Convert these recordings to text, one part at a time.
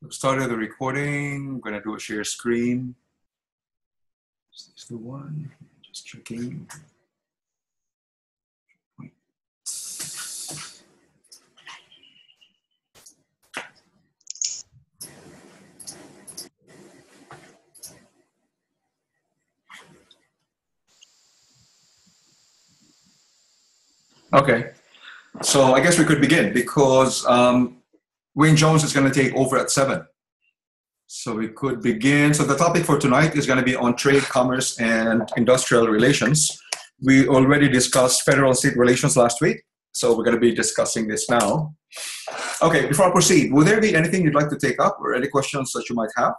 Started the recording. I'm going to do a share screen. Is this the one? Just checking. Okay, so I guess we could begin because Wayne Jones is going to take over at 7. So we could begin. So the topic for tonight is going to be on trade, commerce, and industrial relations. We already discussed federal and state relations last week, so we're going to be discussing this now. Okay, before I proceed, will there be anything you'd like to take up or any questions that you might have?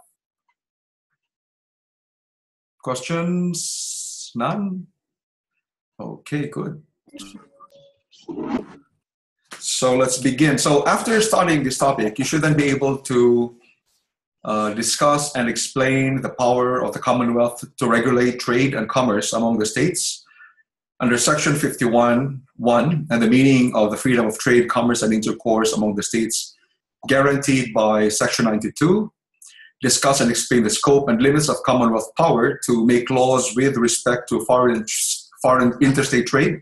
Questions? None? Okay, good. So let's begin. So after starting this topic, you should then be able to discuss and explain the power of the Commonwealth to regulate trade and commerce among the states under Section 51(1) and the meaning of the freedom of trade, commerce, and intercourse among the states guaranteed by Section 92. Discuss and explain the scope and limits of Commonwealth power to make laws with respect to foreign interstate trade,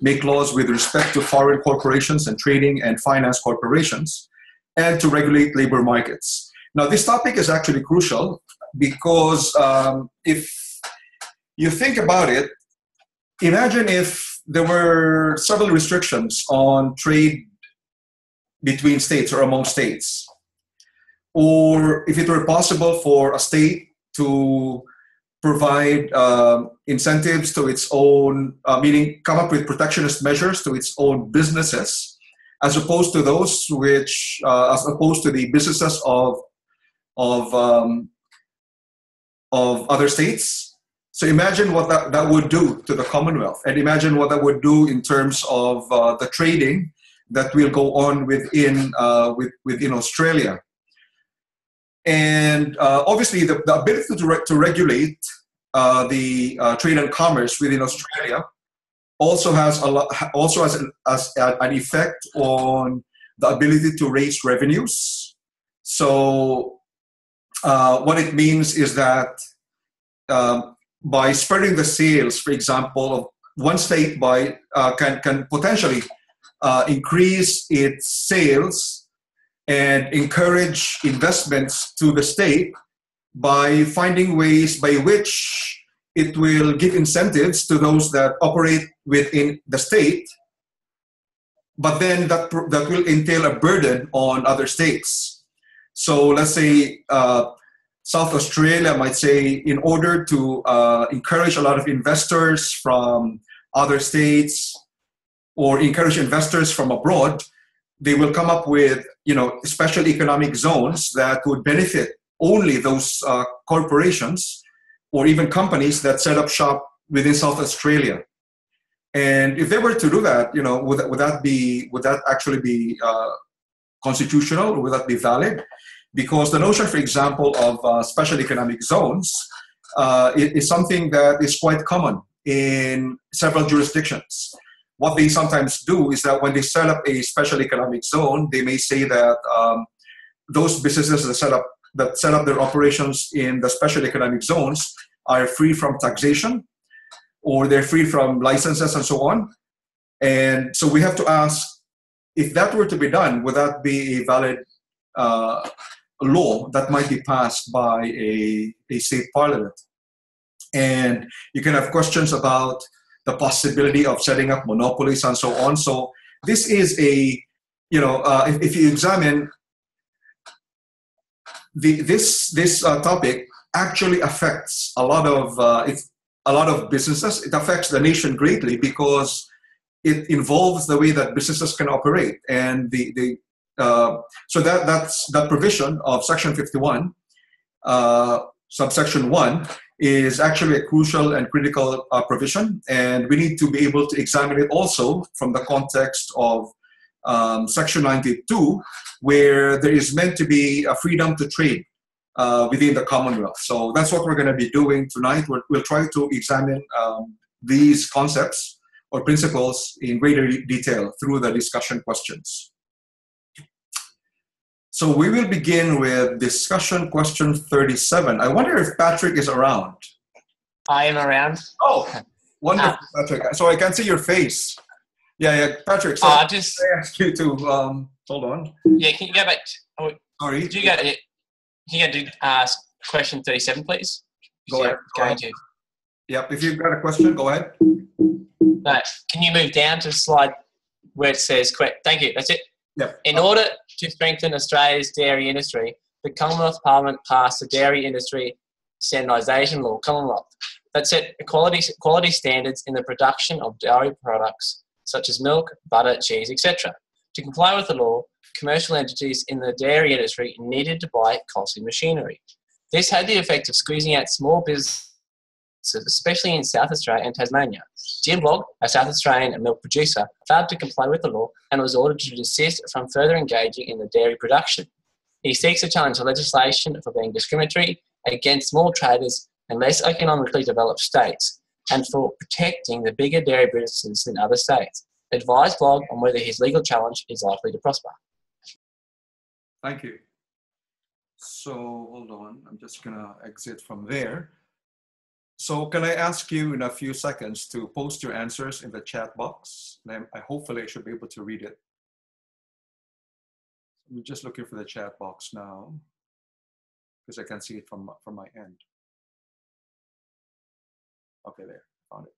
make laws with respect to foreign corporations and trading and finance corporations, and to regulate labor markets. Now, this topic is actually crucial because if you think about it, imagine if there were several restrictions on trade between states or among states, or if it were possible for a state to provide incentives to its own, meaning come up with protectionist measures to its own businesses, as opposed to those which, as opposed to the businesses of other states. So imagine what that would do to the Commonwealth, and imagine what that would do in terms of the trading that will go on within Australia. And obviously, the ability to regulate the trade and commerce within Australia also has an effect on the ability to raise revenues. So what it means is that by spreading the sales, for example, of one state can potentially increase its sales and encourage investments to the state by finding ways by which it will give incentives to those that operate within the state, but then that will entail a burden on other states. So let's say South Australia might say, in order to encourage a lot of investors from other states or encourage investors from abroad, they will come up with special economic zones that would benefit only those corporations or even companies that set up shop within South Australia. And if they were to do that, would that actually be constitutional, or would that be valid? Because the notion, for example, of special economic zones is something that is quite common in several jurisdictions. What they sometimes do is that when they set up a special economic zone, they may say that those businesses that set up their operations in the special economic zones are free from taxation, or they're free from licenses and so on. And so we have to ask, if that were to be done, would that be a valid law that might be passed by a state parliament? And you can have questions about the possibility of setting up monopolies and so on. So this is if you examine this topic, actually affects a lot of businesses. It affects the nation greatly because it involves the way that businesses can operate, and so that's that provision of Section 51, subsection 1, is actually a crucial and critical provision, and we need to be able to examine it also from the context of Section 92, where there is meant to be a freedom to trade within the Commonwealth. So that's what we're going to be doing tonight. We'll try to examine these concepts or principles in greater detail through the discussion questions. So we will begin with discussion question 37. I wonder if Patrick is around. I am around. Oh, wonderful, Patrick. So I can see your face. Yeah, Patrick. So I ask you to hold on. Yeah, can you go back? Sorry. Could you go to ask question 37, please? Go ahead. Yep. If you've got a question, go ahead. No, can you move down to slide where it says thank you. That's it. Yep. In order to strengthen Australia's dairy industry, the Commonwealth Parliament passed the Dairy Industry Standardisation Law, Commonwealth, that set quality standards in the production of dairy products such as milk, butter, cheese, etc. To comply with the law, commercial entities in the dairy industry needed to buy costly machinery. This had the effect of squeezing out small businesses, especially in South Australia and Tasmania. Jim Blogg, a South Australian milk producer, failed to comply with the law and was ordered to desist from further engaging in the dairy production. He seeks to challenge the legislation for being discriminatory against small traders and less economically developed states, and for protecting the bigger dairy businesses in other states. Advise Blogg on whether his legal challenge is likely to prosper. Thank you. So hold on, I'm just gonna exit from there. So can I ask you in a few seconds to post your answers in the chat box? And hopefully I should be able to read it. I'm just looking for the chat box now because I can see it from my end. Okay, there, found it.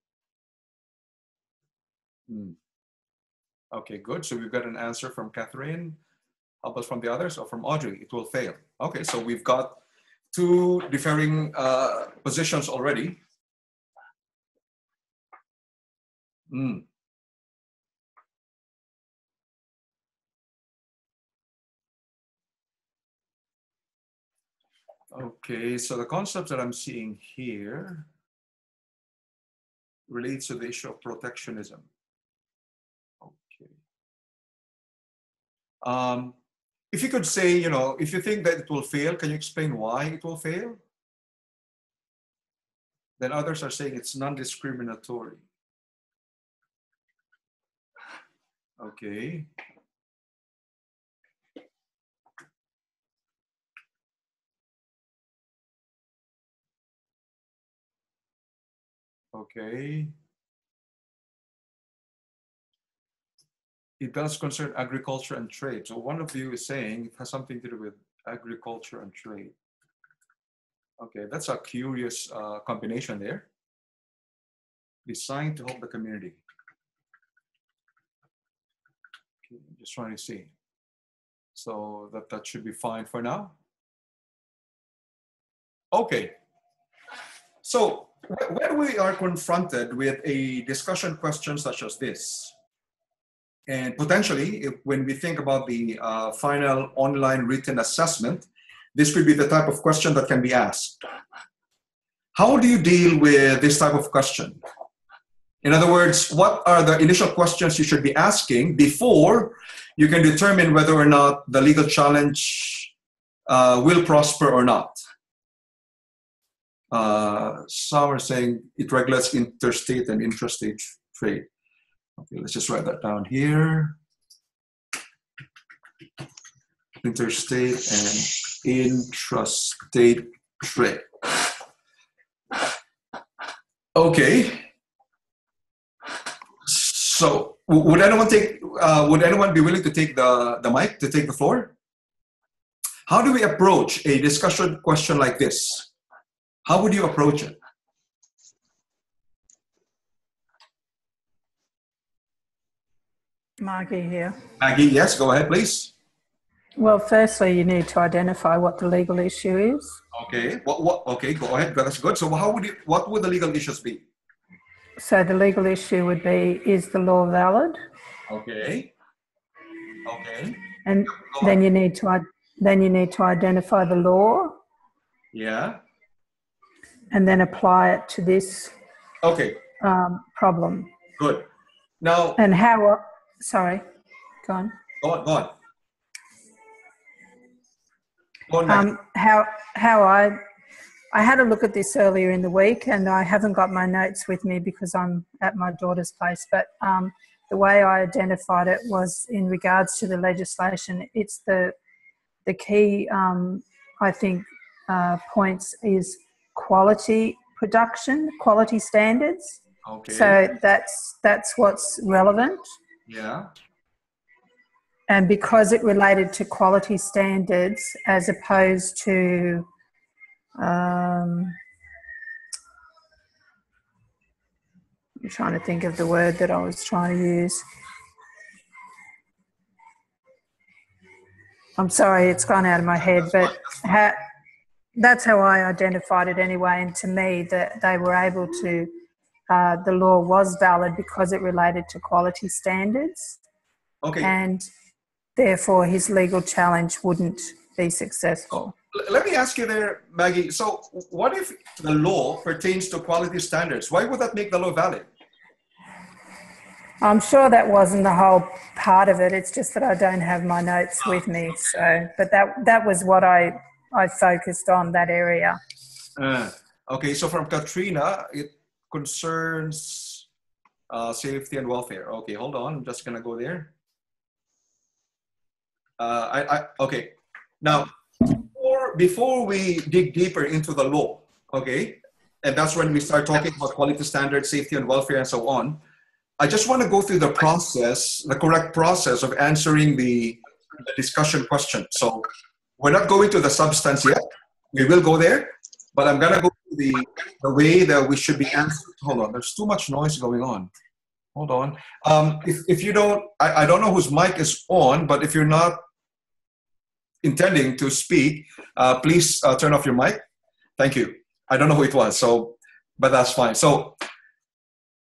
Okay, good. So we've got an answer from Catherine. How about from the others or from Audrey? It will fail. Okay, so we've got two differing positions already. Okay, so the concept that I'm seeing here relates to the issue of protectionism. Okay. If you could say, if you think that it will fail, can you explain why it will fail? Then others are saying it's non-discriminatory. Okay. Okay. It does concern agriculture and trade. So one of you is saying it has something to do with agriculture and trade. Okay, that's a curious combination there. Designed to help the community. Okay, I'm just trying to see. So that should be fine for now. Okay. So when we are confronted with a discussion question such as this, and potentially when we think about the final online written assessment, this could be the type of question that can be asked. How do you deal with this type of question? In other words, what are the initial questions you should be asking before you can determine whether or not the legal challenge will prosper or not? Some are saying it regulates interstate and intrastate trade. Okay, let's just write that down here. Interstate and intrastate trade. Okay. So would anyone be willing to take the mic, to take the floor? How do we approach a discussion question like this? How would you approach it? Maggie here. Maggie, yes, go ahead, please. Well, firstly, you need to identify what the legal issue is. Okay. Okay, go ahead. That's good. So what would the legal issues be? So the legal issue would be, is the law valid? Okay. Okay. And then you need to identify the law. Yeah. And then apply it to this problem. Good. Now. And how? Sorry, go on. Go on. Go on. How I had a look at this earlier in the week, and I haven't got my notes with me because I'm at my daughter's place. But the way I identified it was in regards to the legislation. It's the the key, I think, points is quality production, quality standards. Okay. So that's what's relevant. Yeah. And because it related to quality standards as opposed to I'm trying to think of the word that I was trying to use. I'm sorry, it's gone out of my head, but that's how I identified it anyway. And to me, that they were able to, the law was valid because it related to quality standards. Okay. And therefore, his legal challenge wouldn't be successful. Let me ask you there, Maggie. So what if the law pertains to quality standards? Why would that make the law valid? I'm sure that wasn't the whole part of it. It's just that I don't have my notes with me. So, but that was what I focused on, that area. Okay, so from Katrina, it concerns safety and welfare. Okay, hold on. I'm just gonna go there. Okay. Now, before we dig deeper into the law, okay, and that's when we start talking about quality standards, safety and welfare, and so on. I just want to go through the process, the correct process of answering the discussion question. So we're not going to the substance yet. We will go there, but I'm going to go to the way that we should be answered. Hold on, there's too much noise going on. Hold on. If you don't, I don't know whose mic is on, but if you're not intending to speak, please turn off your mic. Thank you. I don't know who it was, so, but that's fine. So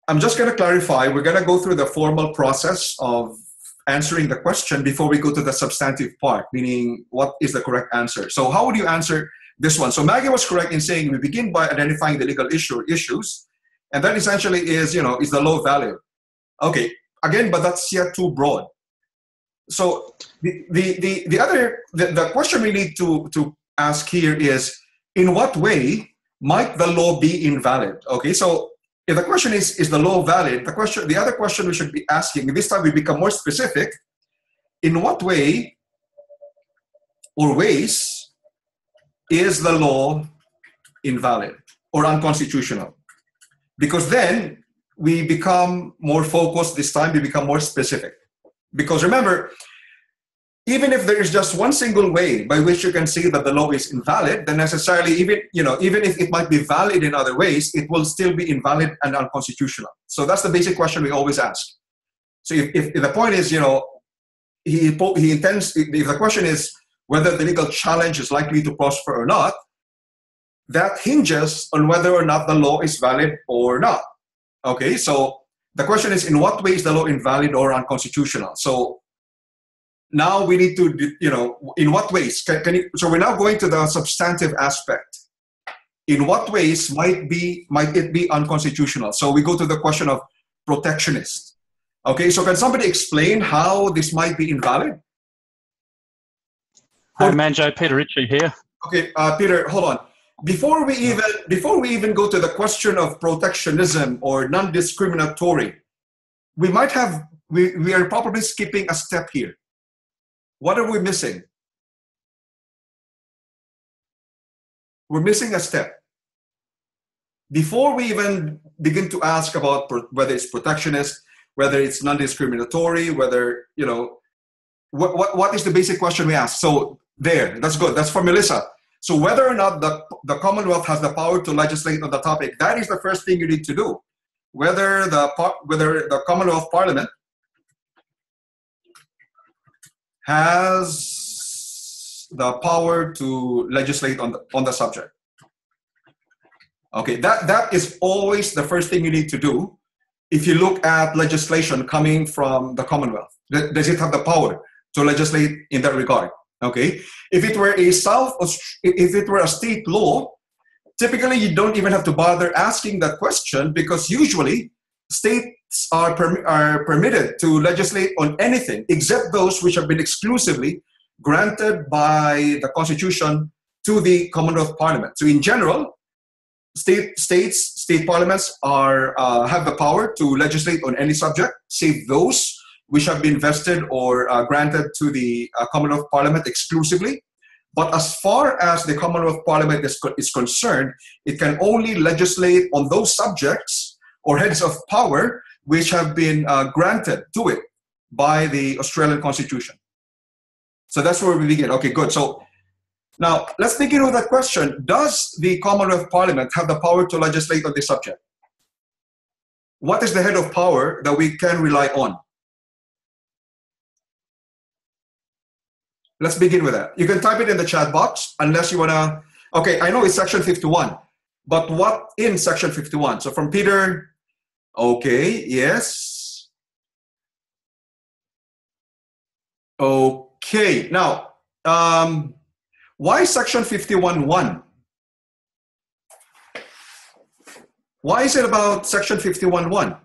I'm just going to clarify. We're going to go through the formal process of answering the question before we go to the substantive part, meaning what is the correct answer. So how would you answer this one? So Maggie was correct in saying we begin by identifying the legal issues, and that essentially is, is the law valid? Okay, again, but that's yet too broad. So the question we need to ask here is, in what way might the law be invalid? Okay, so if the question is the law valid, the other question we should be asking, this time we become more specific, in what way or ways is the law invalid or unconstitutional? Because then we become more focused this time, we become more specific. Because remember, even if there is just one single way by which you can see that the law is invalid, then necessarily even if it might be valid in other ways, it will still be invalid and unconstitutional. So that's the basic question we always ask. So if the point is, he intends, if the question is whether the legal challenge is likely to prosper or not, that hinges on whether or not the law is valid or not. Okay, so the question is, in what way is the law invalid or unconstitutional? So now we need to, in what ways so we're now going to the substantive aspect. In what ways might it be unconstitutional? So we go to the question of protectionist. Okay, so can somebody explain how this might be invalid? Hi, Manjo, Peter Ritchie here. Okay, Peter, hold on. Before we even go to the question of protectionism or non-discriminatory, we are probably skipping a step here. What are we missing? We're missing a step. Before we even begin to ask about whether it's protectionist, whether it's non-discriminatory, whether, what is the basic question we ask? So there, that's good. That's for Melissa. So whether or not the Commonwealth has the power to legislate on the topic, that is the first thing you need to do. Whether the Commonwealth Parliament has the power to legislate on the subject. Okay, that is always the first thing you need to do if you look at legislation coming from the Commonwealth. Does it have the power to legislate in that regard? Okay, if it were a state law, typically you don't even have to bother asking that question, because usually states are permitted to legislate on anything except those which have been exclusively granted by the Constitution to the Commonwealth Parliament. So in general, state parliaments have the power to legislate on any subject, save those which have been vested or granted to the Commonwealth Parliament exclusively. But as far as the Commonwealth Parliament is concerned, it can only legislate on those subjects or heads of power which have been granted to it by the Australian Constitution. So that's where we begin. Okay, good. So now let's begin with that question. Does the Commonwealth Parliament have the power to legislate on this subject? What is the head of power that we can rely on? Let's begin with that. You can type it in the chat box unless you want to. Okay, I know it's section 51, but what in section 51? So from Peter, okay, yes. Okay, now, why section 51.1? Why is it about section 51.1?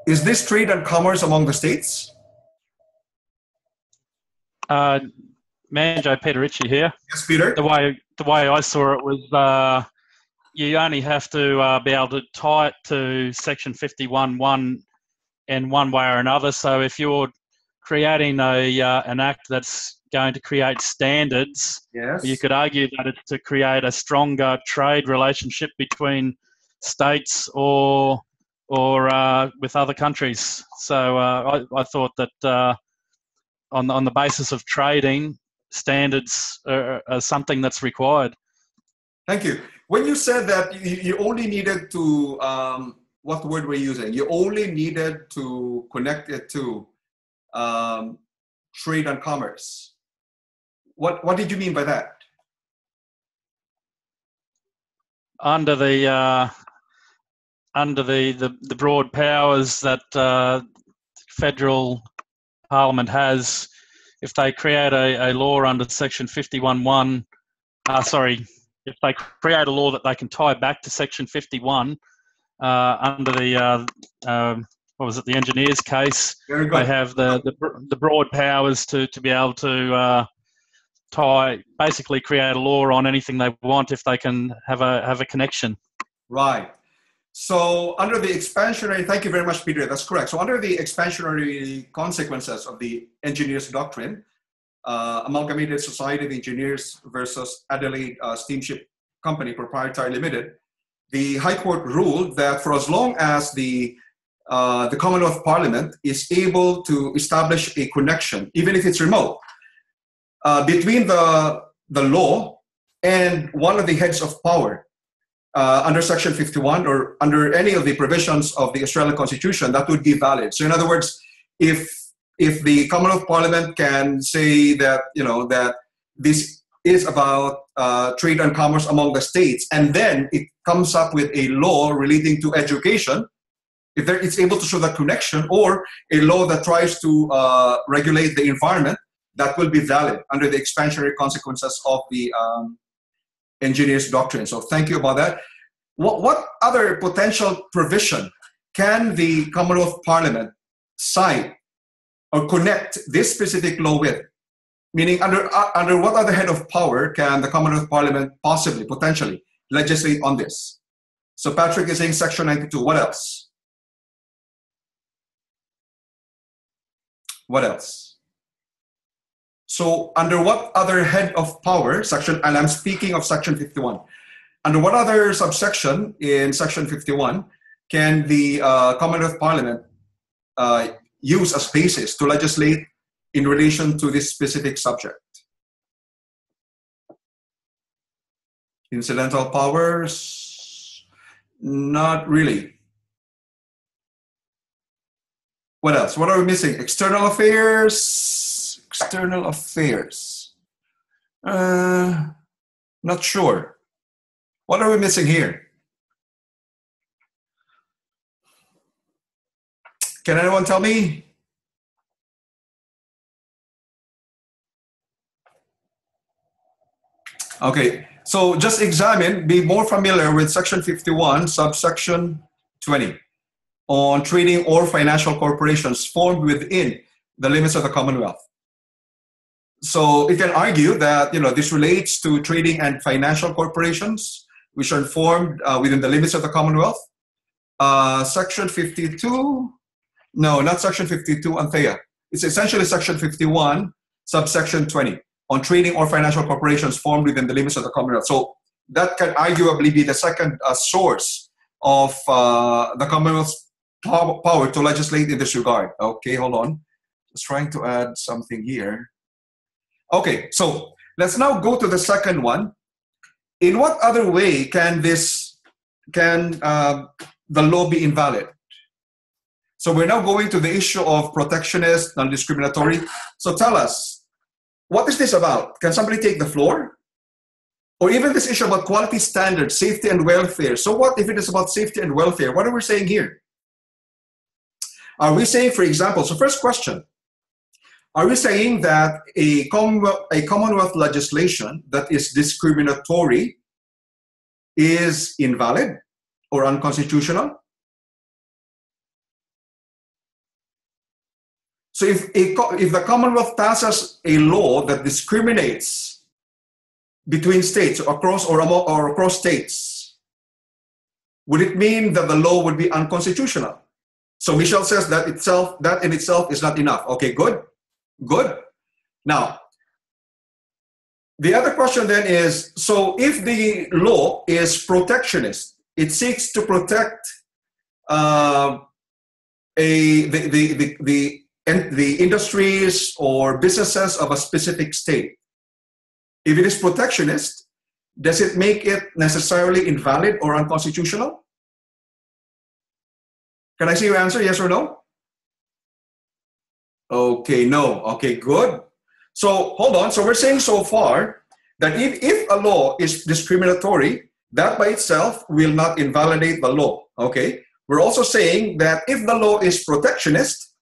Is this trade and commerce among the states? Manjo, Peter Ritchie here. Yes, Peter. The way I saw it was you only have to be able to tie it to section 51.1 in one way or another. So if you're creating an act that's going to create standards, yes, you could argue that it's to create a stronger trade relationship between states or with other countries. So I thought that on the basis of trading, standards are something that's required. Thank you. When you said that you only needed to, what word were you using? You only needed to connect it to trade and commerce. What did you mean by that? Under the broad powers that federal Parliament has, if they create a law under section 51.1, if they create a law that they can tie back to section 51 under the what was it, the engineers case, they have the broad powers to be able to basically create a law on anything they want if they can have a connection. Right. So under the expansionary, thank you very much, Peter, that's correct. So under the expansionary consequences of the engineers doctrine, Amalgamated Society of Engineers versus Adelaide Steamship Company Proprietary Limited, the High Court ruled that for as long as the Commonwealth Parliament is able to establish a connection, even if it's remote, between the law and one of the heads of power, under section 51 or under any of the provisions of the Australian Constitution, that would be valid. So in other words, if the Commonwealth Parliament can say that, that this is about trade and commerce among the states, and then it comes up with a law relating to education, if it's able to show that connection, or a law that tries to regulate the environment, that will be valid under the expansionary consequences of the engineers doctrine. So thank you about that. What other potential provision can the Commonwealth Parliament cite or connect this specific law with? Meaning under what other head of power can the Commonwealth Parliament potentially legislate on this? So Patrick is saying section 92. What else? What else? So under what other head of power, and I'm speaking of section 51, under what other subsection in section 51 can the Commonwealth Parliament use as basis to legislate in relation to this specific subject? Incidental powers? Not really. What else? What are we missing? External affairs? External affairs. Not sure. What are we missing here? Can anyone tell me? Okay, so just be more familiar with section 51, subsection 20, on trading or financial corporations formed within the limits of the Commonwealth. So you can argue that this relates to trading and financial corporations which are informed within the limits of the Commonwealth. Section 52, no, not Section 52, Anthea. It's essentially Section 51, subsection 20, on trading or financial corporations formed within the limits of the Commonwealth. So that can arguably be the second source of the Commonwealth's power to legislate in this regard. Okay, hold on. Just trying to add something here. Okay, so let's now go to the second one. In what other way can the law be invalid? So we're now going to the issue of protectionist, non-discriminatory. So tell us, what is this about? Can somebody take the floor? Or even this issue about quality standards, safety and welfare. So what if it is about safety and welfare? What are we saying here? Are we saying, for example, so first question, are we saying that a Commonwealth legislation that is discriminatory is invalid or unconstitutional? So if the Commonwealth passes a law that discriminates between states, across states, would it mean that the law would be unconstitutional? So Michelle says that in itself is not enough. Okay, good. Good. Now, the other question then is, so if the law is protectionist, it seeks to protect the industries or businesses of a specific state. If it is protectionist, does it make it necessarily invalid or unconstitutional? Can I see your answer, yes or no? Okay, no. Okay, good. So hold on. So we're saying so far that if a law is discriminatory, that by itself will not invalidate the law. Okay. We're also saying that if the law is protectionist,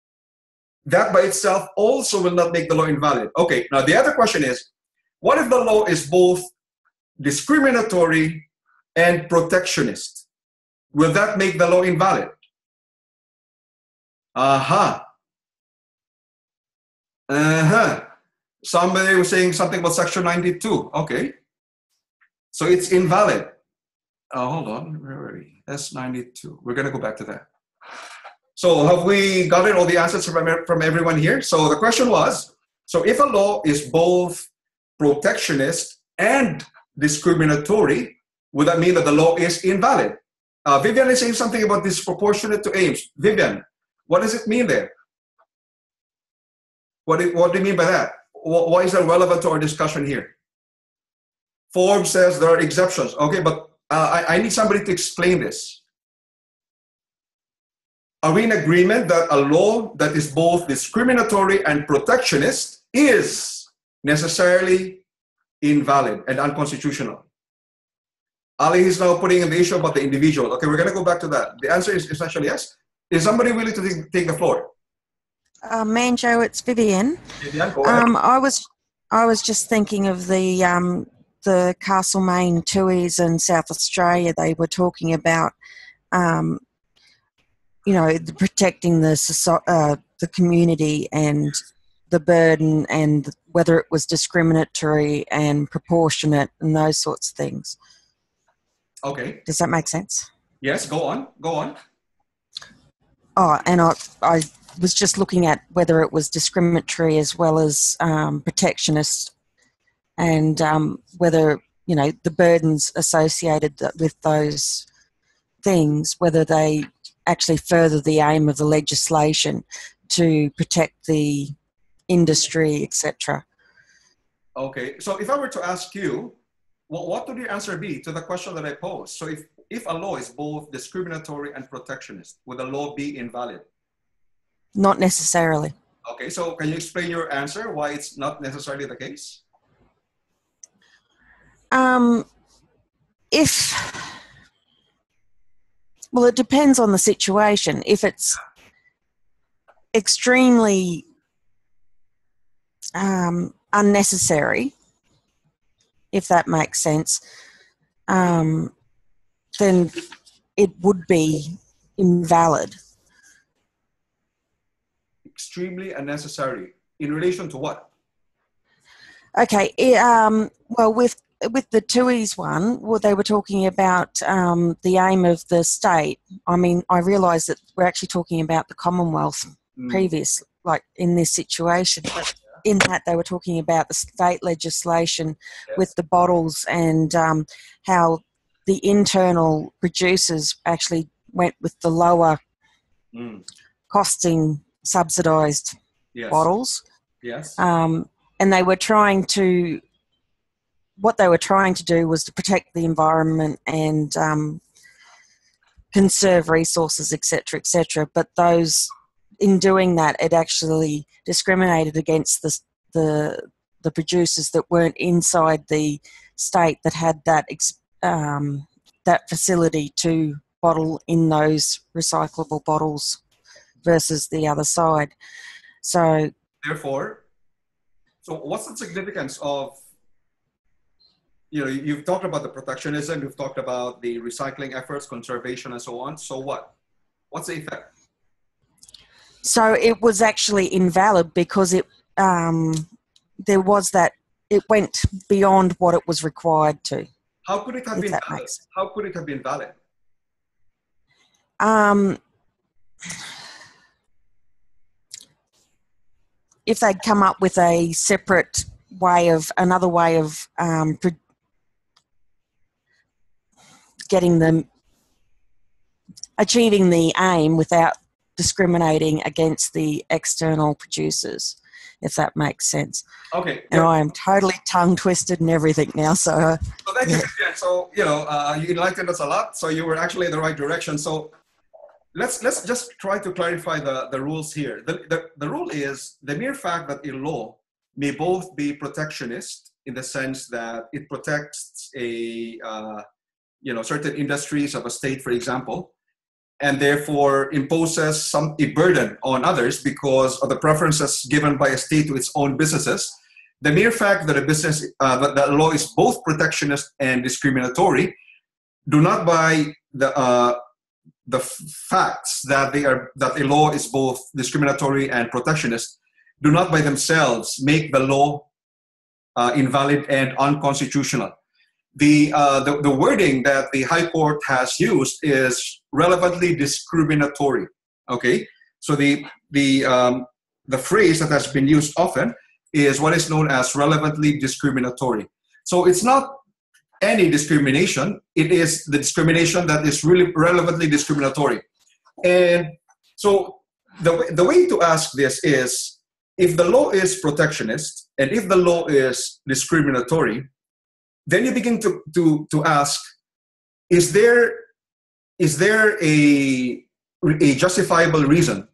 that by itself also will not make the law invalid. Okay. Now the other question is, what if the law is both discriminatory and protectionist? Will that make the law invalid? Somebody was saying something about Section 92. Okay. So it's invalid. Hold on. Where are we? S92. We're going to go back to that. So have we gotten all the answers from everyone here? So the question was, so if a law is both protectionist and discriminatory, would that mean that the law is invalid? Vivian is saying something about disproportionate to aims. Vivian, what does it mean there? What do you mean by that? Why is that relevant to our discussion here? Forbes says there are exceptions. Okay, but I need somebody to explain this. Are we in agreement that a law that is both discriminatory and protectionist is necessarily invalid and unconstitutional? Ali is now putting in the issue about the individual. Okay, we're going to go back to that. The answer is essentially yes. Is somebody willing to take the floor? Manjo, it's Vivian. Vivian, go ahead. I was just thinking of the Castlemaine Tuis in South Australia. They were talking about, protecting the community and the burden, and whether it was discriminatory and proportionate and those sorts of things. Okay. Does that make sense? Yes. Go on. Go on. Oh, and I was just looking at whether it was discriminatory as well as protectionist, and whether, the burdens associated with those things, whether they actually further the aim of the legislation to protect the industry, etc. Okay, so if I were to ask you, what would your answer be to the question that I posed? So if a law is both discriminatory and protectionist, would the law be invalid? Not necessarily. Okay, so can you explain your answer, why it's not necessarily the case? Well, it depends on the situation. If it's extremely unnecessary, if that makes sense, then it would be invalid. Extremely unnecessary. In relation to what? Okay. Well, with with the TUI's one, well, they were talking about the aim of the state. I mean, I realise that we're actually talking about the Commonwealth previous, like in this situation, but in that they were talking about the state legislation with the bottles and how the internal producers actually went with the lower costing subsidised bottles. Yes. And they were trying to, what they were trying to do was to protect the environment and conserve resources, etc., etc. But those, in doing that, it actually discriminated against the producers that weren't inside the state that had that that facility to bottle in those recyclable bottles versus the other side. So therefore, so what's the significance of, you've talked about the protectionism, you've talked about the recycling efforts, conservation, and so on. So what? What's the effect? So it was actually invalid because it there was that, it went beyond what it was required to. How could it have been valid? How could it have been valid? If they'd come up with a separate way of, another way of getting them, achieving the aim without discriminating against the external producers, if that makes sense. Okay. And I am totally tongue-twisted and everything now, so... So thank you, Vivian. So, you enlightened us a lot, so you were actually in the right direction. So let's just try to clarify the rules here. The rule is the mere fact that a law may both be protectionist in the sense that it protects certain industries of a state, for example, and therefore imposes a burden on others because of the preferences given by a state to its own businesses. The mere fact that that law is both protectionist and discriminatory do not, by the facts that a law is both discriminatory and protectionist, do not by themselves make the law invalid and unconstitutional. The wording that the High Court has used is relevantly discriminatory. Okay, so the phrase that has been used often is what is known as relevantly discriminatory. So it's not any discrimination; it is the discrimination that is really relevantly discriminatory. And so the way to ask this is, if the law is protectionist and if the law is discriminatory, then you begin to ask, is there a justifiable reason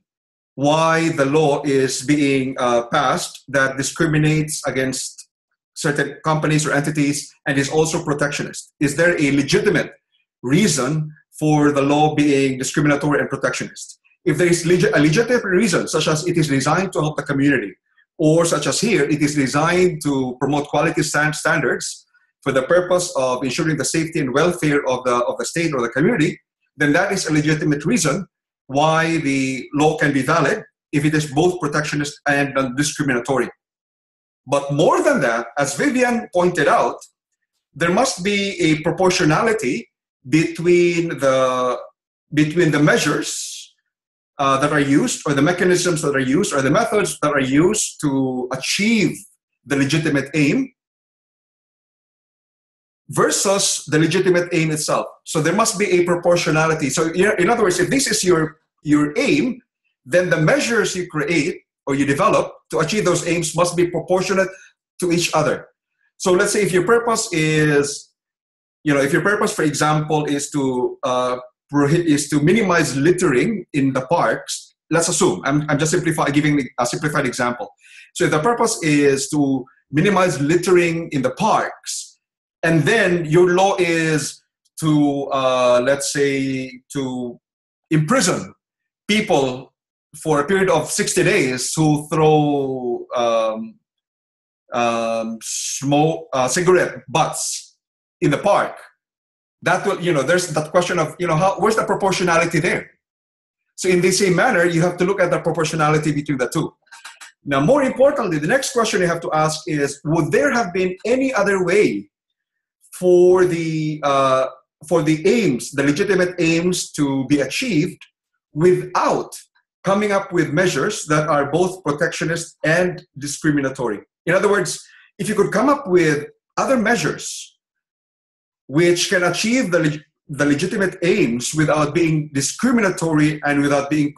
why the law is being passed that discriminates against certain companies or entities and is also protectionist? Is there a legitimate reason for the law being discriminatory and protectionist? If there is a legitimate reason, such as it is designed to help the community, or such as here, it is designed to promote quality standards for the purpose of ensuring the safety and welfare of the state or the community, then that is a legitimate reason why the law can be valid if it is both protectionist and discriminatory. But more than that, as Vivian pointed out, there must be a proportionality between the measures that are used, or the mechanisms that are used, or the methods that are used to achieve the legitimate aim versus the legitimate aim itself. So there must be a proportionality. So in other words, if this is your aim, then the measures you create or you develop to achieve those aims must be proportionate to each other. So let's say if your purpose is, for example, is to minimize littering in the parks. Let's assume, I'm just giving a simplified example. So if the purpose is to minimize littering in the parks, and then your law is to, let's say, to imprison people for a period of 60 days who throw cigarette butts in the park. That will, there's that question of, where's the proportionality there? So in the same manner, you have to look at the proportionality between the two. Now, more importantly, the next question you have to ask is, would there have been any other way for the aims, the legitimate aims to be achieved without coming up with measures that are both protectionist and discriminatory. In other words, if you could come up with other measures which can achieve the legitimate aims without being discriminatory and without being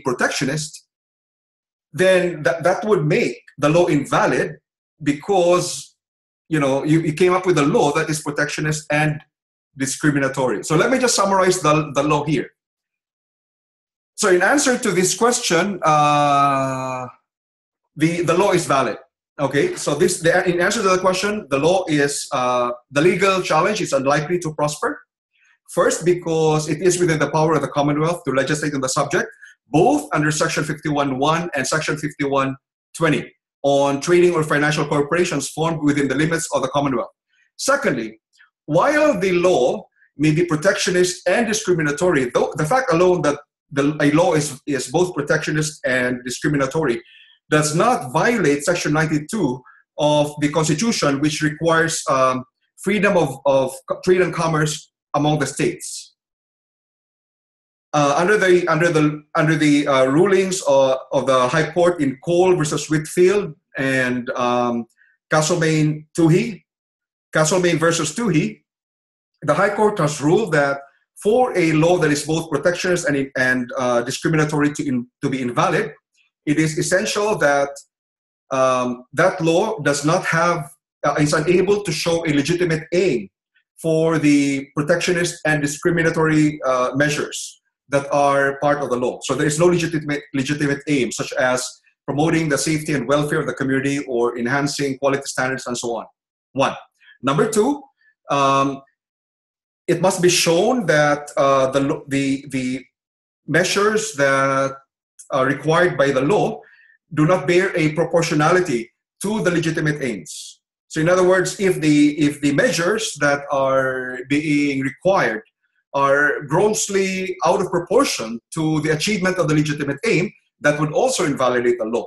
protectionist, then that would make the law invalid, because you came up with a law that is protectionist and discriminatory. So let me just summarize the law here. So in answer to this question, the law is valid. Okay, so in answer to the question, the law is, the legal challenge is unlikely to prosper. First, because it is within the power of the Commonwealth to legislate on the subject, both under Section 51(1) and Section 51(20) on trading or financial corporations formed within the limits of the Commonwealth. Secondly, while the law may be protectionist and discriminatory, though the fact alone that a law is both protectionist and discriminatory does not violate Section 92 of the Constitution, which requires freedom of trade and commerce among the states. Under the rulings of the High Court in Cole versus Whitfield and Castlemaine versus Toohey, the High Court has ruled that for a law that is both protectionist and discriminatory to be invalid, it is essential that that law does not have, is unable to show a legitimate aim for the protectionist and discriminatory measures that are part of the law. So there is no legitimate aim, such as promoting the safety and welfare of the community or enhancing quality standards and so on. One. Number two, it must be shown that the measures that are required by the law do not bear a proportionality to the legitimate aims. So in other words, if the measures that are being required are grossly out of proportion to the achievement of the legitimate aim, that would also invalidate the law.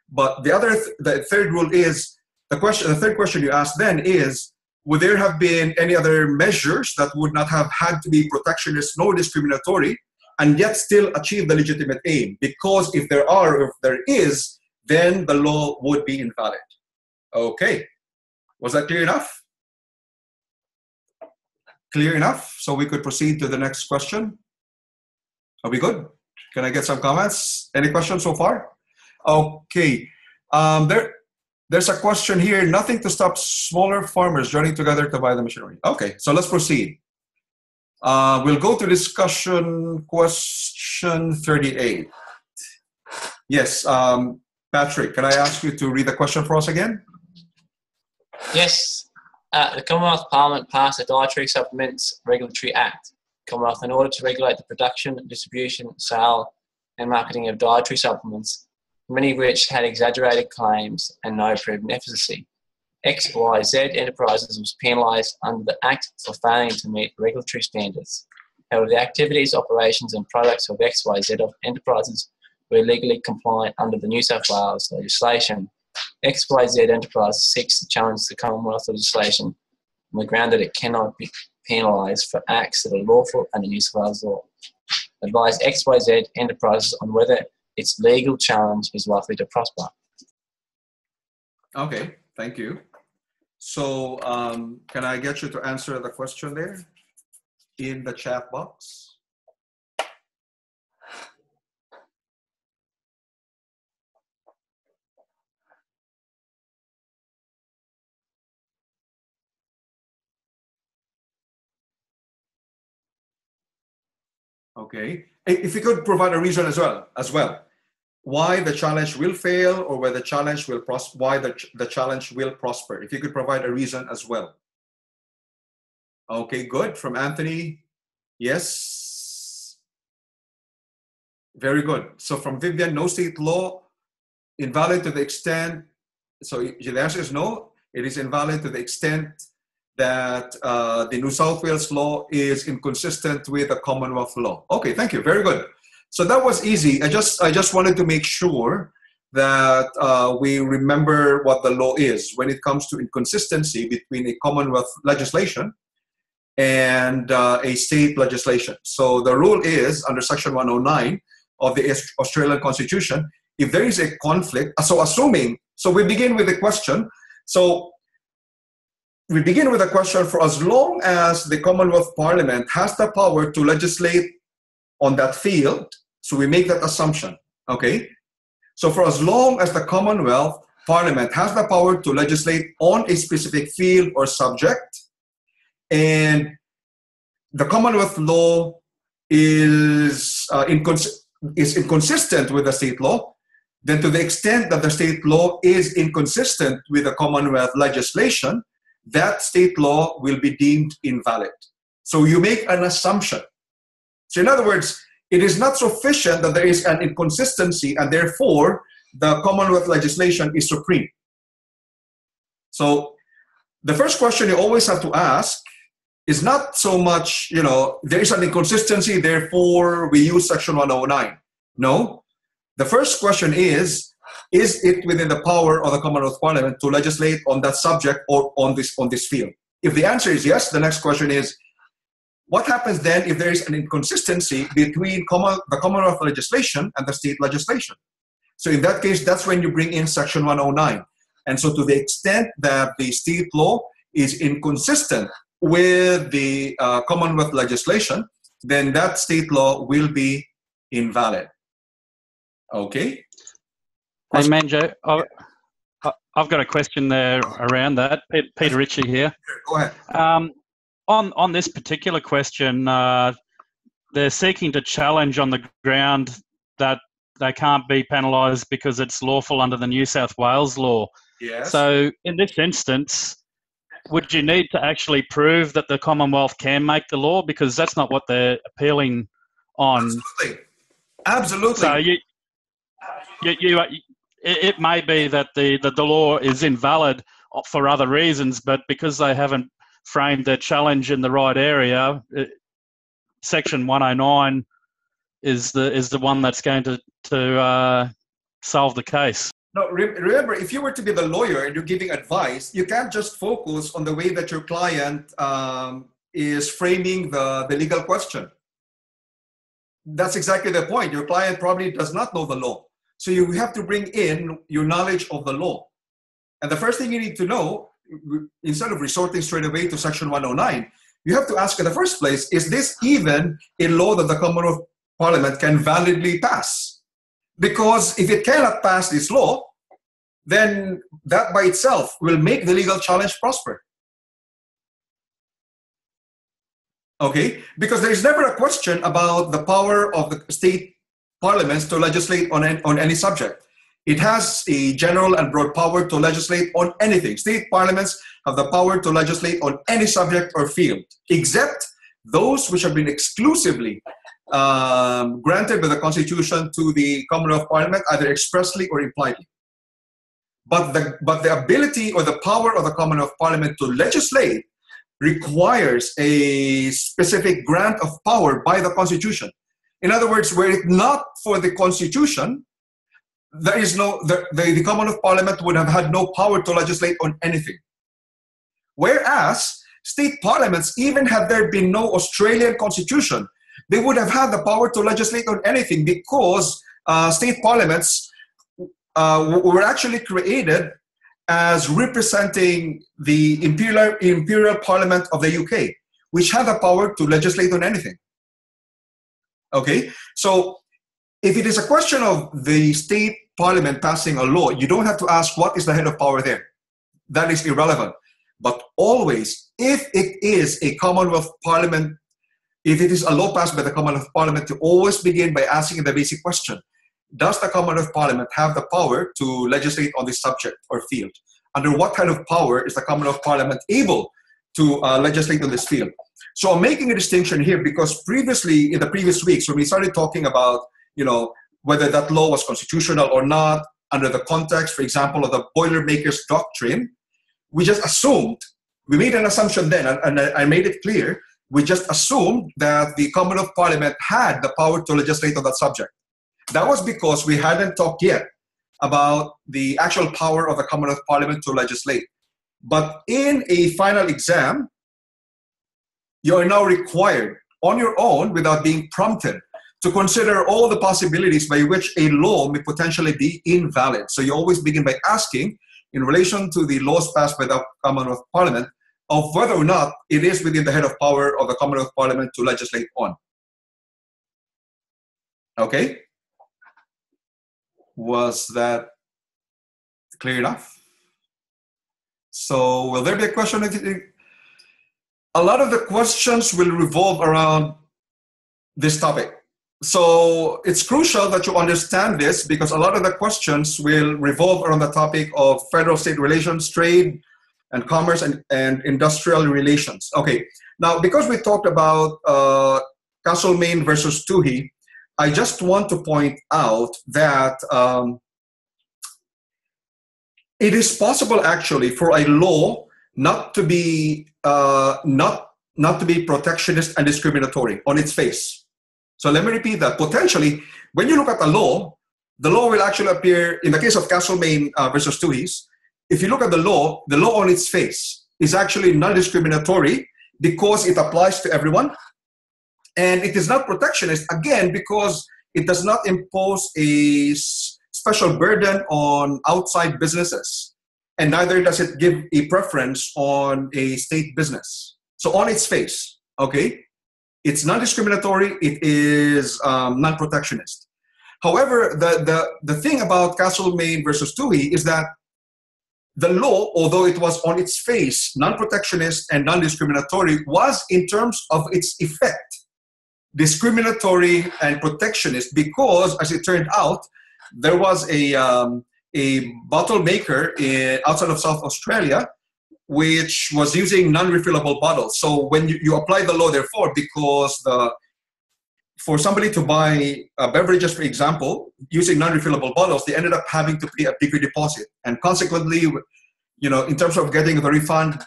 But the third rule is, the third question you asked then is, would there have been any other measures that would not have had to be protectionist nor discriminatory and yet still achieve the legitimate aim? Because if there are, or if there is, then the law would be invalid. Okay. Was that clear enough? Clear enough? So we could proceed to the next question. Are we good? Can I get some comments? Any questions so far? Okay. There's a question here. Nothing to stop smaller farmers joining together to buy the machinery. Okay, so let's proceed. We'll go to discussion question 38. Yes, Patrick, can I ask you to read the question for us again? Yes. The Commonwealth Parliament passed the Dietary Supplements Regulatory Act, Commonwealth, in order to regulate the production, distribution, sale and marketing of dietary supplements, many of which had exaggerated claims and no proven efficacy. XYZ Enterprises was penalised under the Act for failing to meet regulatory standards. However, the activities, operations and products of XYZ Enterprises were legally compliant under the New South Wales legislation. XYZ Enterprises seeks to challenge the Commonwealth legislation on the ground that it cannot be penalised for acts that are lawful under New South Wales law. Advise XYZ Enterprises on whether its legal challenge is likely to prosper. Okay, thank you. So can I get you to answer the question there in the chat box? Okay, if you could provide a reason as well, why the challenge will fail or why the challenge will prosper. If you could provide a reason as well. Okay, good. From Anthony, yes. Very good. So from Vivian, no state law, invalid to the extent, so the answer is no, it is invalid to the extent that the New South Wales law is inconsistent with the Commonwealth law. Okay, thank you. Very good. So that was easy. I just wanted to make sure that we remember what the law is when it comes to inconsistency between a Commonwealth legislation and a state legislation. So the rule is, under Section 109 of the Australian Constitution, if there is a conflict, so we begin with a question. So we begin with a question: for as long as the Commonwealth Parliament has the power to legislate on that field, so we make that assumption, okay? So for as long as the Commonwealth Parliament has the power to legislate on a specific field or subject, and the Commonwealth law is inconsistent with the state law, then to the extent that the state law is inconsistent with the Commonwealth legislation, that state law will be deemed invalid. So you make an assumption. So in other words, it is not sufficient that there is an inconsistency and therefore the Commonwealth legislation is supreme. So the first question you always have to ask is not so much, there is an inconsistency, therefore we use Section 109. No. The first question is it within the power of the Commonwealth Parliament to legislate on that subject or on this field? If the answer is yes, the next question is, what happens then if there is an inconsistency between the Commonwealth legislation and the state legislation? So in that case, that's when you bring in Section 109. And so to the extent that the state law is inconsistent with the Commonwealth legislation, then that state law will be invalid. Okay? Hey, Manjo, I've got a question there around that. Peter Ritchie here. Go ahead. On this particular question, they're seeking to challenge on the ground that they can't be penalised because it's lawful under the New South Wales law. Yes. So in this instance, would you need to actually prove that the Commonwealth can make the law? Because that's not what they're appealing on. Absolutely. So it may be that the law is invalid for other reasons, but because they haven't framed their challenge in the right area, Section 109 is the one that's going to solve the case. No, remember, if you were to be the lawyer and you're giving advice, you can't just focus on the way that your client is framing the legal question. That's exactly the point. Your client probably does not know the law. So you have to bring in your knowledge of the law. And the first thing you need to know, instead of resorting straight away to Section 109, you have to ask in the first place, is this even a law that the Commonwealth Parliament can validly pass? Because if it cannot pass this law, then that by itself will make the legal challenge prosper. Okay? Because there is never a question about the power of the state parliaments to legislate on any subject. It has a general and broad power to legislate on anything. State parliaments have the power to legislate on any subject or field, except those which have been exclusively granted by the Constitution to the Commonwealth Parliament, either expressly or impliedly. But the ability or the power of the Commonwealth Parliament to legislate requires a specific grant of power by the Constitution. In other words, were it not for the Constitution, there is the Commonwealth Parliament would have had no power to legislate on anything. Whereas state parliaments, even had there been no Australian Constitution, they would have had the power to legislate on anything, because state parliaments were actually created as representing the imperial parliament of the UK, which had the power to legislate on anything. Okay, so if it is a question of the state parliament passing a law, you don't have to ask what is the head of power there. That is irrelevant. But always, if it is a Commonwealth Parliament, if it is a law passed by the Commonwealth Parliament, you always begin by asking the basic question: does the Commonwealth Parliament have the power to legislate on this subject or field? Under what kind of power is the Commonwealth Parliament able to legislate on this field? So I'm making a distinction here because previously, in the previous weeks, when we started talking about, whether that law was constitutional or not, under the context, for example, of the Boilermakers Doctrine, we just assumed, we made an assumption then, and I made it clear, we just assumed that the Commonwealth Parliament had the power to legislate on that subject. That was because we hadn't talked yet about the actual power of the Commonwealth Parliament to legislate. But in a final exam, you are now required on your own, without being prompted, to consider all the possibilities by which a law may potentially be invalid. So you always begin by asking, in relation to the laws passed by the Commonwealth Parliament, of whether or not it is within the head of power of the Commonwealth Parliament to legislate on. Okay? Was that clear enough? So will there be a question? A lot of the questions will revolve around this topic. So it's crucial that you understand this, because a lot of the questions will revolve around the topic of federal-state relations, trade and commerce, and industrial relations. Okay, now because we talked about Castlemaine versus Toohey, I just want to point out that it is possible actually for a law not to be not to be protectionist and discriminatory on its face. So let me repeat that. Potentially, when you look at the law will actually appear, in the case of Castlemaine versus Toohey's, if you look at the law on its face is actually non-discriminatory because it applies to everyone. And it is not protectionist, again, because it does not impose a special burden on outside businesses. And neither does it give a preference on a state business. So on its face, okay, it's non-discriminatory, it is non-protectionist. However, the thing about Castlemaine versus Toohey is that the law, although it was on its face non-protectionist and non-discriminatory, was in terms of its effect discriminatory and protectionist, because, as it turned out, there was a bottle maker outside of South Australia which was using non-refillable bottles. So when you apply the law, therefore, because for somebody to buy beverages, for example, using non-refillable bottles, they ended up having to pay a bigger deposit. And consequently, in terms of getting the refund,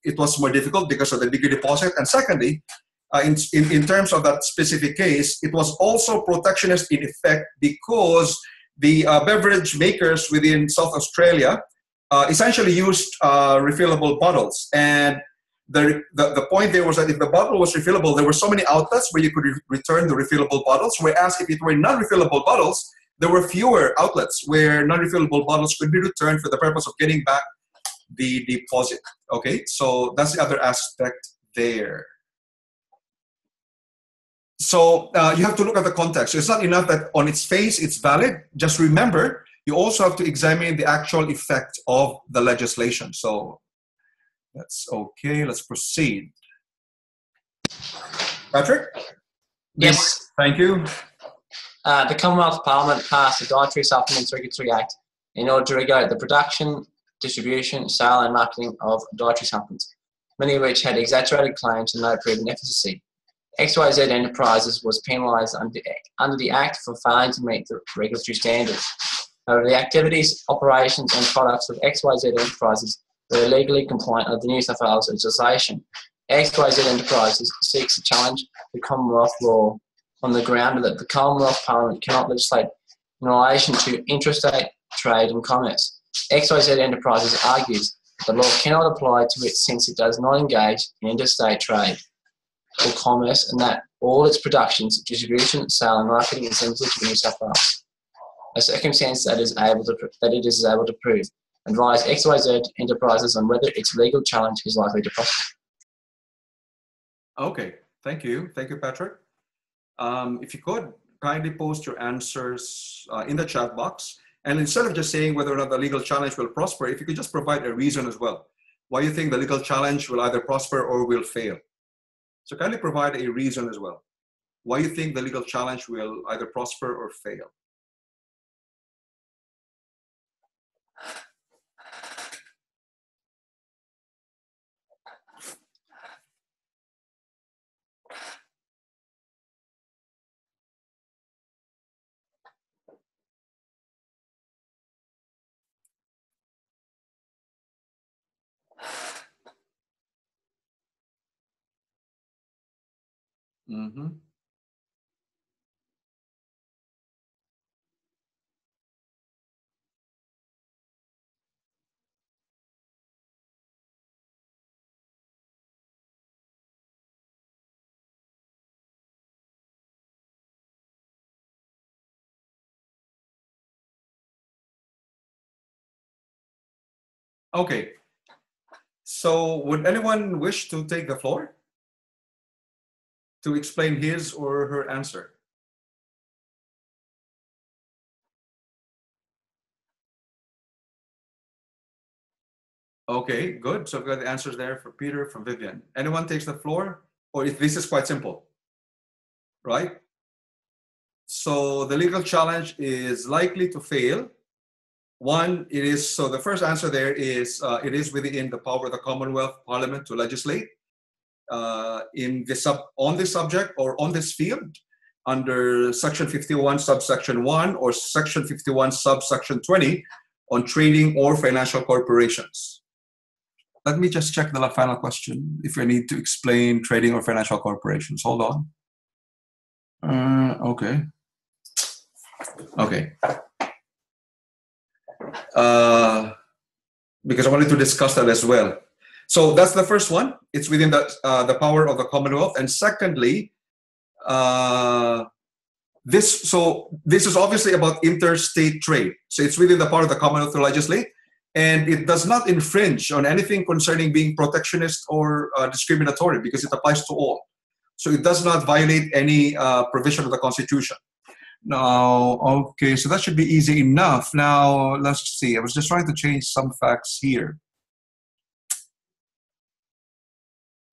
it was more difficult because of the bigger deposit. And secondly, in terms of that specific case, it was also protectionist in effect because the beverage makers within South Australia essentially used refillable bottles. And the point there was that if the bottle was refillable, there were so many outlets where you could return the refillable bottles, whereas if it were non-refillable bottles, there were fewer outlets where non-refillable bottles could be returned for the purpose of getting back the deposit. Okay, so that's the other aspect there. So you have to look at the context. So it's not enough that on its face it's valid. Just remember, you also have to examine the actual effect of the legislation. So that's okay. Let's proceed. Patrick? Yes. Thank you. The Commonwealth Parliament passed the Dietary Supplements Regulatory Act in order to regulate the production, distribution, sale and marketing of dietary supplements, many of which had exaggerated claims and no proven efficacy. XYZ Enterprises was penalised under the Act for failing to meet the regulatory standards. However, the activities, operations and products of XYZ Enterprises were legally compliant with the New South Wales legislation. XYZ Enterprises seeks to challenge the Commonwealth law on the ground that the Commonwealth Parliament cannot legislate in relation to interstate trade and commerce. XYZ Enterprises argues that the law cannot apply to it since it does not engage in interstate trade or commerce, and that all its productions, distribution, sale and marketing is limited to New South Wales, a circumstance that it is able to prove, and advise XYZ Enterprises on whether its legal challenge is likely to prosper. Okay, thank you. Thank you, Patrick. If you could, kindly post your answers in the chat box. And instead of just saying whether or not the legal challenge will prosper, if you could just provide a reason as well, why you think the legal challenge will either prosper or will fail. So kindly provide a reason as well, why you think the legal challenge will either prosper or fail. Mm-hmm. Okay. So would anyone wish to take the floor to explain his or her answer? Okay, good. So I've got the answers there for Peter, from Vivian. Anyone takes the floor? Or if this is quite simple, right? So the legal challenge is likely to fail. One, it is, so the first answer there is, it is within the power of the Commonwealth Parliament to legislate on this subject or on this field under Section 51, subsection 1 or Section 51, subsection 20 on trading or financial corporations. Let me just check the final question if I need to explain trading or financial corporations. Hold on. Okay. Okay. Because I wanted to discuss that as well. So that's the first one. It's within the power of the Commonwealth. And secondly, this is obviously about interstate trade. So it's within the power of the Commonwealth to legislate. And it does not infringe on anything concerning being protectionist or discriminatory because it applies to all. So it does not violate any provision of the Constitution. Now, okay, so that should be easy enough. Now, let's see. I was just trying to change some facts here.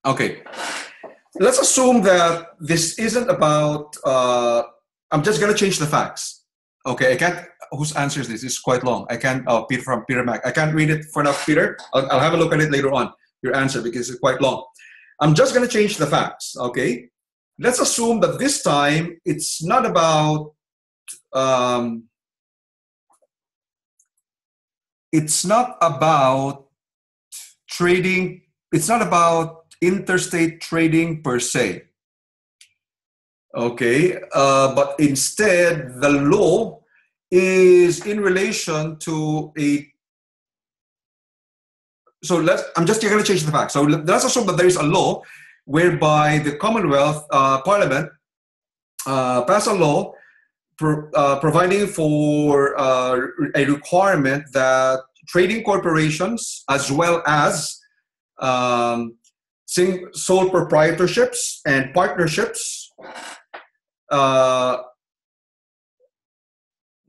Okay, let's assume that this isn't about, I'm just going to change the facts. Okay, I can't, whose answers this? It's quite long. I can't, oh, Peter from Peter Mac. I can't read it for now, Peter. I'll have a look at it later on, your answer, because it's quite long. I'm just going to change the facts, okay? Let's assume that this time it's not about, it's not about trading, it's not about interstate trading per se. Okay, but instead the law is in relation to a, so I'm just going to change the facts. So let's assume that there is a law whereby the Commonwealth Parliament pass a law providing for a requirement that trading corporations as well as sole proprietorships and partnerships,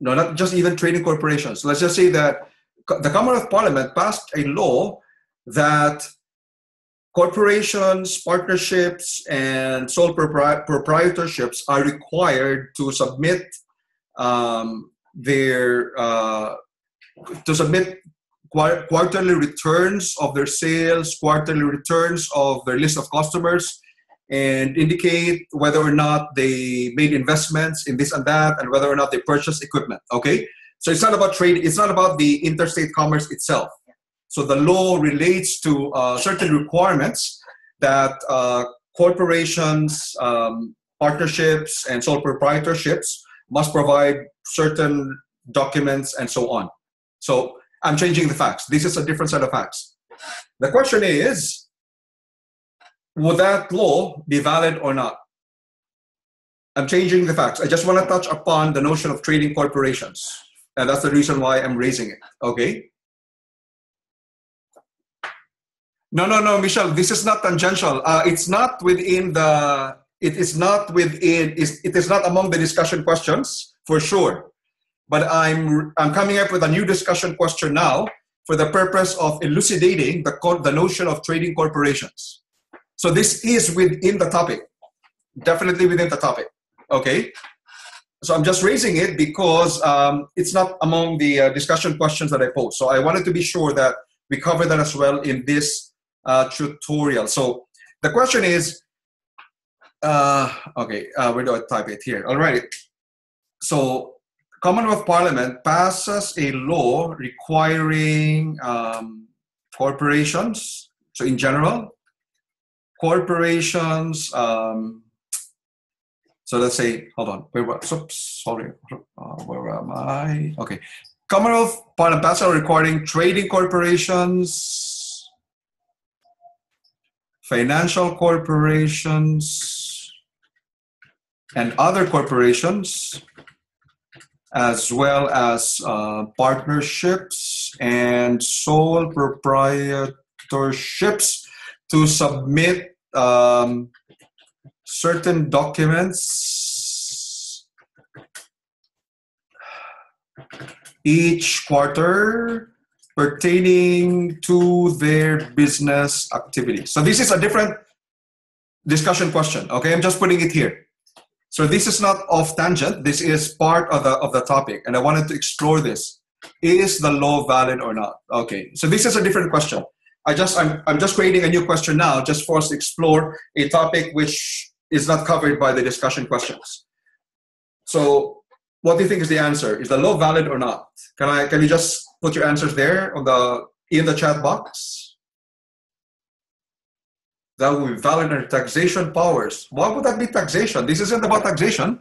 no, not just even trading corporations. Let's just say that the Commonwealth Parliament passed a law that corporations, partnerships, and sole proprietorships are required to submit quarterly returns of their sales, quarterly returns of their list of customers, and indicate whether or not they made investments in this and that, and whether or not they purchased equipment. Okay, so it's not about trade. It's not about the interstate commerce itself. So the law relates to certain requirements that corporations, partnerships, and sole proprietorships must provide certain documents and so on. So I'm changing the facts. This is a different set of facts. The question is, would that law be valid or not? I'm changing the facts. I just want to touch upon the notion of trading corporations. And that's the reason why I'm raising it. Okay? No, Michelle, this is not tangential. It's not within the, it is not among the discussion questions, for sure. But I'm coming up with a new discussion question now for the purpose of elucidating the notion of trading corporations. So this is within the topic, definitely within the topic, okay? So I'm just raising it because it's not among the discussion questions that I posed. So I wanted to be sure that we cover that as well in this tutorial. So the question is, okay, where do I type it here? All right, so Commonwealth Parliament passes a law requiring corporations, so in general, corporations, so let's say, hold on, sorry, where am I? Okay, Commonwealth Parliament passes a law requiring trading corporations, financial corporations, and other corporations, as well as partnerships and sole proprietorships to submit certain documents each quarter pertaining to their business activity. So this is a different discussion question, okay? I'm just putting it here. So this is not off tangent. This is part of the topic, and I wanted to explore this. Is the law valid or not? Okay, so this is a different question. I'm just creating a new question now, just for us to explore a topic which is not covered by the discussion questions. So, what do you think is the answer? Is the law valid or not? Can you just put your answers there in the chat box? That would be valid under taxation powers. Why would that be taxation? This isn't about taxation.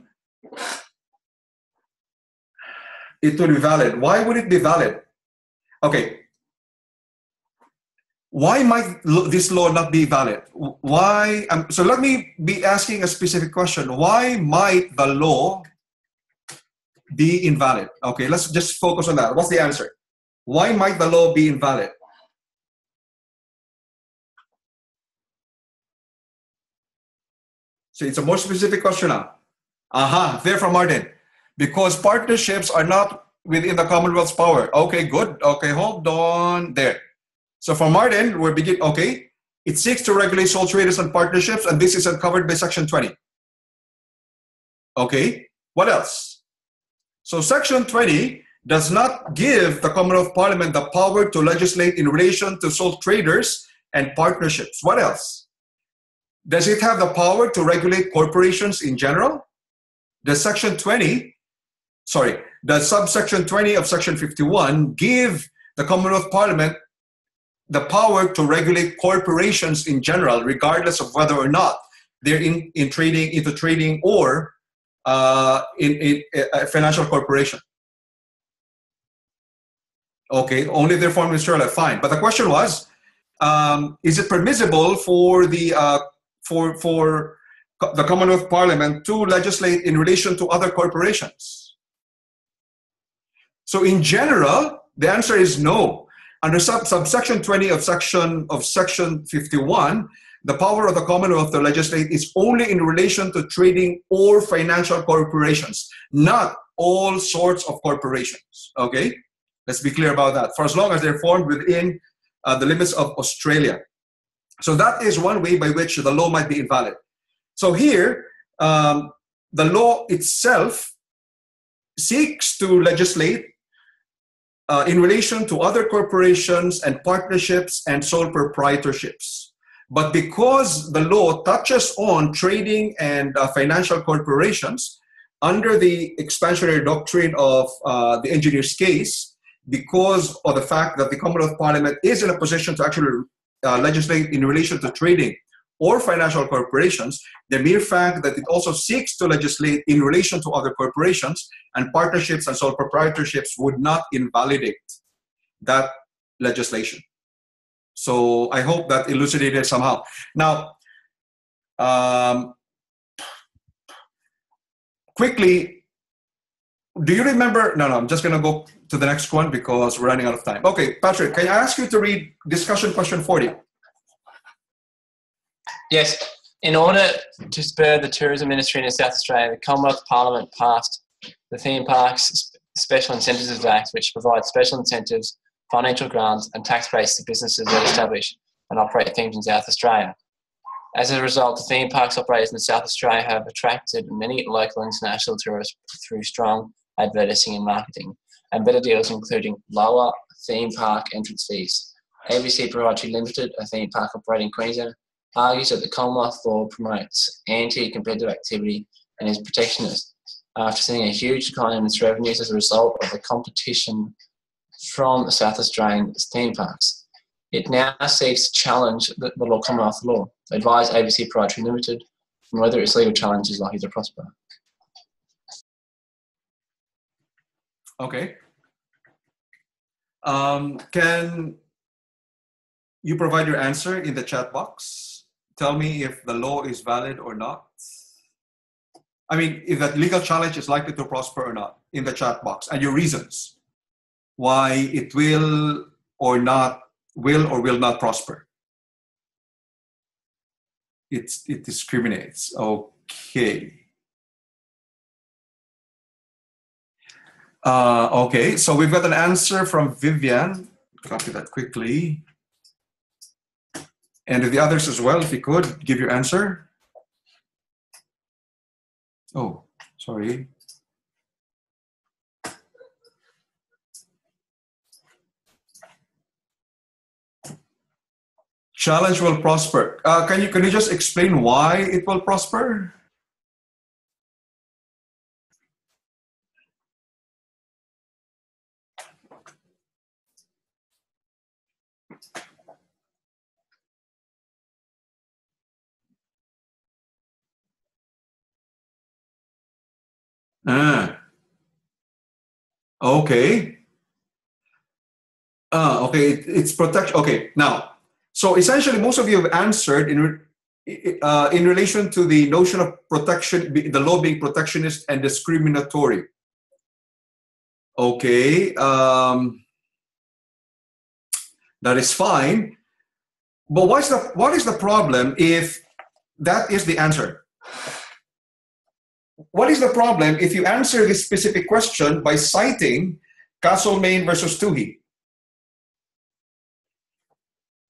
It would be valid. Why would it be valid? Okay. Why might this law not be valid? Why? So let me be asking a specific question. Why might the law be invalid? Okay, let's just focus on that. What's the answer? Why might the law be invalid? So it's a more specific question now. There from Martin. Because partnerships are not within the Commonwealth's power. Okay, good. Okay, hold on there. So for Martin, we're beginning, okay, it seeks to regulate sole traders and partnerships, and this is covered by Section 20. Okay, what else? So Section 20 does not give the Commonwealth Parliament the power to legislate in relation to sole traders and partnerships. What else? Does it have the power to regulate corporations in general? Does subsection 20 of Section 51 give the Commonwealth Parliament the power to regulate corporations in general, regardless of whether or not they're into trading or in a financial corporation? Okay, only their form is fine. But the question was, is it permissible for the Commonwealth Parliament to legislate in relation to other corporations? So in general, the answer is no. Under subsection 20 of Section 51, the power of the Commonwealth to legislate is only in relation to trading or financial corporations, not all sorts of corporations. Okay? Let's be clear about that. For as long as they're formed within the limits of Australia. So that is one way by which the law might be invalid. So here, the law itself seeks to legislate in relation to other corporations and partnerships and sole proprietorships. But because the law touches on trading and financial corporations, under the expansionary doctrine of the engineer's case, because of the fact that the Commonwealth Parliament is in a position to actually legislate in relation to trading or financial corporations, the mere fact that it also seeks to legislate in relation to other corporations and partnerships and sole proprietorships would not invalidate that legislation. So I hope that elucidated somehow. Now, quickly, do you remember? No, I'm just going to go to the next one because we're running out of time. Okay, Patrick, can I ask you to read discussion question 40? Yes. In order to spur the tourism industry in South Australia, the Commonwealth Parliament passed the Theme Parks Special Incentives Act, which provides special incentives, financial grants, and tax breaks to businesses that establish and operate themes in South Australia. As a result, the theme parks operators in South Australia have attracted many local and international tourists through strong advertising and marketing, and better deals including lower theme park entrance fees. ABC Proprietary Limited, a theme park operating in Queensland, argues that the Commonwealth law promotes anti-competitive activity and is protectionist after seeing a huge decline in its revenues as a result of the competition from South Australian theme parks. It now seeks to challenge the Commonwealth law, advise ABC Proprietary Limited, and whether its legal challenge is likely to prosper. Okay. Can you provide your answer in the chat box? Tell me if the law is valid or not. I mean, if that legal challenge is likely to prosper or not in the chat box, and your reasons. why it will or will not prosper. It discriminates. Okay. Okay, so we've got an answer from Vivian. Copy that quickly. And the others as well, if you could, give your answer. Oh, sorry. Challenge will prosper. Can you just explain why it will prosper? Okay. Okay, it's protection. Okay, now, so essentially, most of you have answered in relation to the notion of protection, the law being protectionist and discriminatory. Okay, that is fine. But what is the problem if that is the answer? What is the problem if you answer this specific question by citing Castlemaine versus Toohey?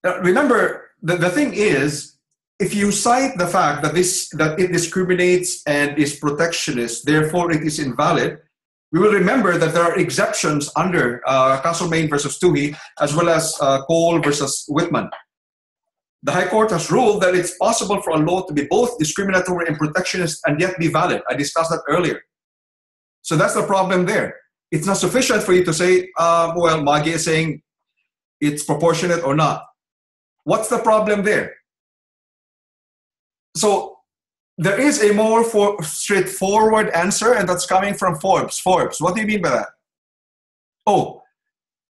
Now, remember, the thing is, if you cite the fact that it discriminates and is protectionist, therefore it is invalid, we will remember that there are exceptions under Castlemaine versus Toohey, as well as Cole versus Whitman. The High Court has ruled that it's possible for a law to be both discriminatory and protectionist and yet be valid. I discussed that earlier. So that's the problem there. It's not sufficient for you to say, well, Maggie is saying it's proportionate or not. What's the problem there? So there is a more straightforward answer, and that's coming from Forbes. Forbes, what do you mean by that? Oh,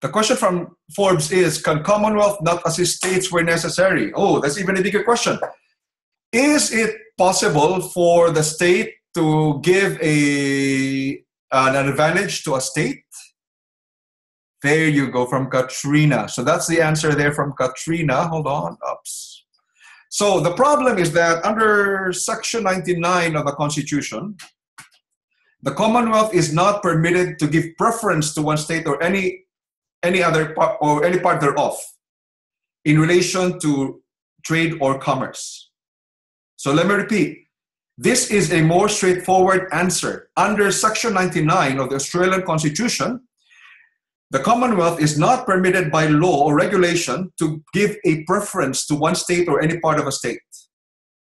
the question from Forbes is, can Commonwealth not assist states where necessary? Oh, that's even a bigger question. Is it possible for the state to give an advantage to a state? There you go, from Katrina. So that's the answer there from Katrina. Hold on. Oops. So the problem is that under Section 99 of the Constitution, the Commonwealth is not permitted to give preference to one state or any other part or any part thereof in relation to trade or commerce. So let me repeat. This is a more straightforward answer. Under Section 99 of the Australian Constitution, the Commonwealth is not permitted by law or regulation to give a preference to one state or any part of a state.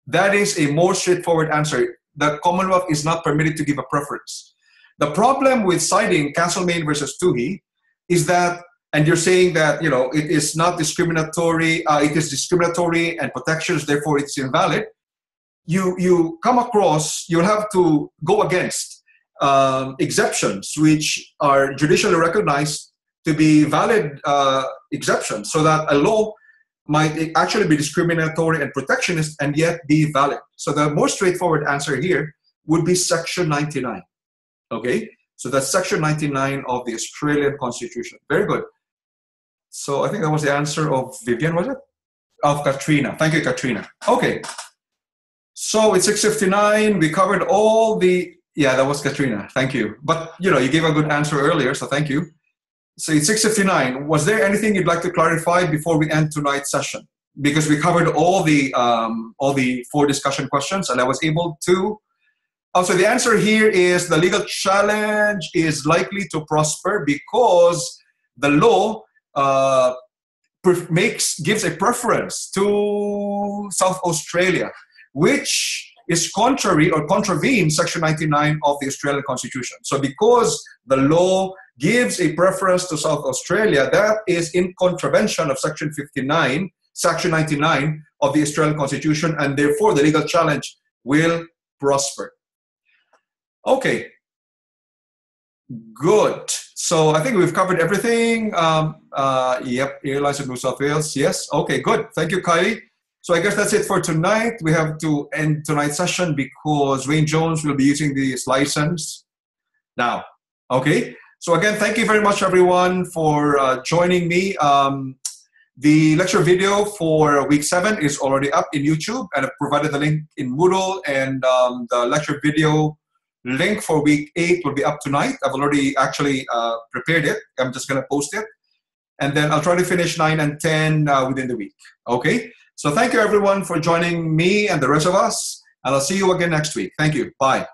That is a more straightforward answer. The Commonwealth is not permitted to give a preference. The problem with citing Castlemaine versus Toohey is that, and you're saying that, it is not discriminatory, it is discriminatory and protectionist, therefore it's invalid. You come across, you'll have to go against exceptions which are judicially recognized to be valid exceptions, so that a law might actually be discriminatory and protectionist and yet be valid. So the more straightforward answer here would be Section 99. Okay, so that's Section 99 of the Australian Constitution. Very good. So I think that was the answer of Vivian, was it? Of Katrina. Thank you, Katrina. Okay. So it's 6:59. We covered all the... Yeah, that was Katrina. Thank you. But, you gave a good answer earlier, so thank you. So it's 6:59. Was there anything you'd like to clarify before we end tonight's session? Because we covered all the 4 discussion questions, and I was able to... So the answer here is the legal challenge is likely to prosper because the law gives a preference to South Australia, which is contrary or contravenes Section 99 of the Australian Constitution. So because the law gives a preference to South Australia, that is in contravention of Section 99 of the Australian Constitution, and therefore the legal challenge will prosper. Okay, good. So I think we've covered everything. Yep, Airlines in New South Wales. Yes, okay, good. Thank you, Kylie. So I guess that's it for tonight. We have to end tonight's session because Wayne Jones will be using this license now. Okay, So again, thank you very much, everyone, for joining me. The lecture video for week 7 is already up in YouTube, and I've provided the link in Moodle, and the lecture video link for week 8 will be up tonight. I've already actually prepared it. I'm just going to post it. And then I'll try to finish 9 and 10 within the week. Okay? So thank you, everyone, for joining me and the rest of us. And I'll see you again next week. Thank you. Bye.